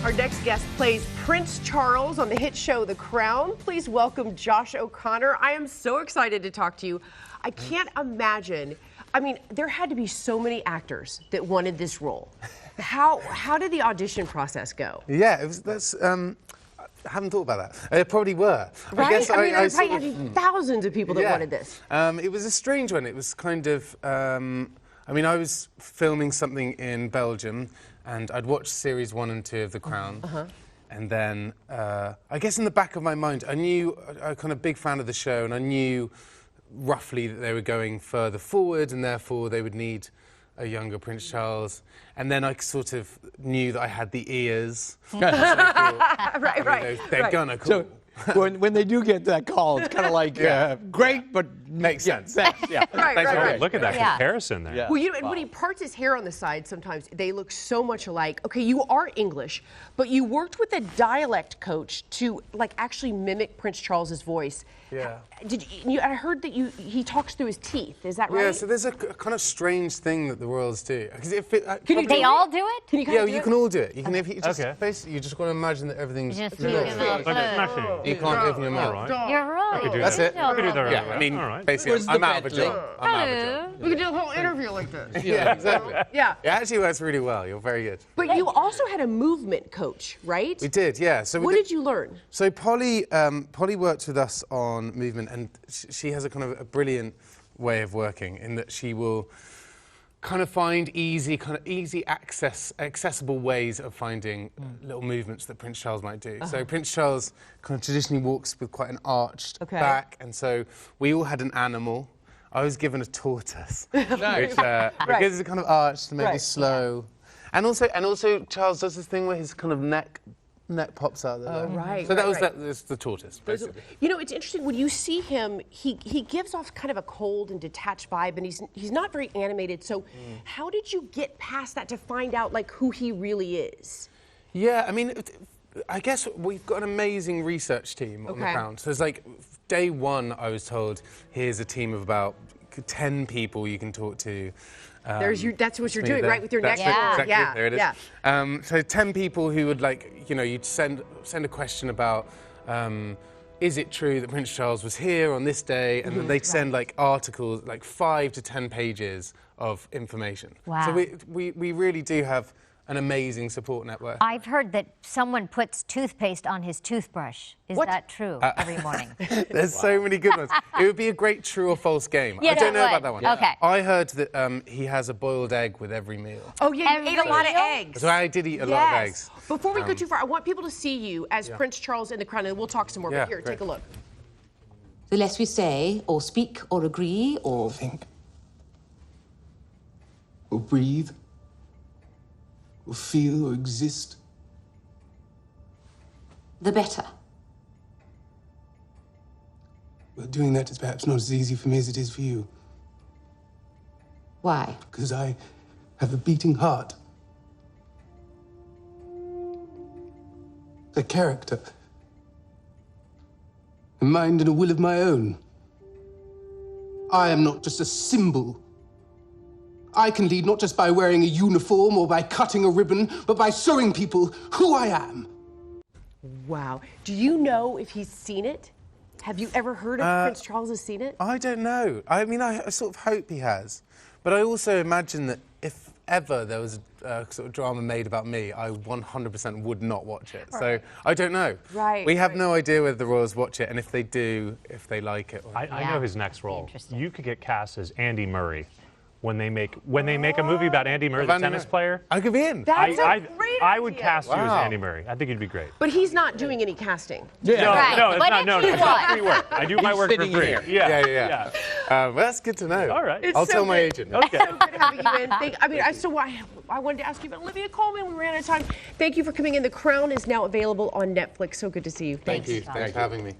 Our next guest plays Prince Charles on the hit show The Crown. Please welcome Josh O'Connor. I am so excited to talk to you. I can't imagine. I mean, there had to be so many actors that wanted this role. How did the audition process go? Yeah, I haven't thought about that. There probably were. Right? I mean, there probably had to be thousands of people that wanted this. It was a strange one. It was kind of, I mean, I was filming something in Belgium, and I'd watched series 1 and 2 of The Crown. And then, I guess in the back of my mind, I knew, I was kind of big fan of the show, and I knew roughly that they were going further forward, and therefore they would need a younger Prince Charles. And then I sort of knew that I had the ears. Right. They're gonna call. So when they do get that call, it's kind of like, great, but makes sense. Yeah. Right. Look at that comparison there. Yeah. Well, you know, and when he parts his hair on the side, sometimes they look so much alike. Okay, you are English, but you worked with a dialect coach to like actually mimic Prince Charles's voice. Yeah. I heard that he talks through his teeth. Is that right? Yeah. So there's a kind of strange thing that the royals do. They all do it? Can you you can all do it. You can if you just basically you just want to imagine that everything's. Just you can't open your mouth. You're right. That's it. I could do that right Yeah, away. I mean, All right. basically, I'm out of a job. I'm out of a job. We could do a whole interview like this. Yeah, exactly. Yeah. It actually works really well. You're very good. But you also had a movement coach, right? We did, yeah. So What did you learn? So Polly worked with us on movement, and she has a kind of a brilliant way of working in that she will kind of find accessible ways of finding little movements that Prince Charles might do. So Prince Charles kind of traditionally walks with quite an arched back, and so we all had an animal. I was given a tortoise, which because it's kind of arched, maybe slow, and also Charles does this thing where his kind of neck pops out there. Oh, right. So that's the tortoise, basically. You know, it's interesting when you see him. He gives off kind of a cold and detached vibe, and he's not very animated. So, how did you get past that to find out like who he really is? Yeah, I mean, I guess we've got an amazing research team on the Crown. So it's like day 1, I was told here's a team of about 10 people you can talk to. That's what you're doing, right? With your neck. Exactly, there it is. So 10 people who would you'd send a question about, is it true that Prince Charles was here on this day? And then they'd send like articles, like 5 to 10 pages of information. Wow. So we really do have an amazing support network. I've heard that someone puts toothpaste on his toothbrush. Is that true every morning? There's so many good ones. It would be a great true or false game. Yeah, I don't know about that one. Okay. I heard that he has a boiled egg with every meal. Oh, yeah, you ate a lot of eggs. So I did eat a lot of eggs. Before we go too far, I want people to see you as Prince Charles in The Crown, and we'll talk some more. But here, take a look. The less we say, or speak, or agree, or think, or breathe, or feel, or exist, the better. Well, doing that is perhaps not as easy for me as it is for you. Why? Because I have a beating heart. A character. A mind and a will of my own. I am not just a symbol. I can lead not just by wearing a uniform or by cutting a ribbon, but by showing people who I am. Wow. Do you know if he's seen it? Have you ever heard of Prince Charles has seen it? I don't know. I mean, I sort of hope he has. But I also imagine that if ever there was a sort of drama made about me, I 100% would not watch it. So I don't know. Right. We have no idea whether the royals watch it, and if they do, if they like it. I know his next role. You could get cast as Andy Murray. When they make a movie about Andy Murray, the tennis player. I could be in. That's a great I would idea. cast you as Andy Murray. I think you'd be great. But he's not doing any casting. No, it's not free work. I do my work for free. Yeah. Well, that's good to know. All right. I'll tell my agent. Okay. It's so good having you in. I wanted to ask you about Olivia Colman. We ran out of time. Thank you for coming in. The Crown is now available on Netflix. So good to see you. Thank you. Thanks for having me.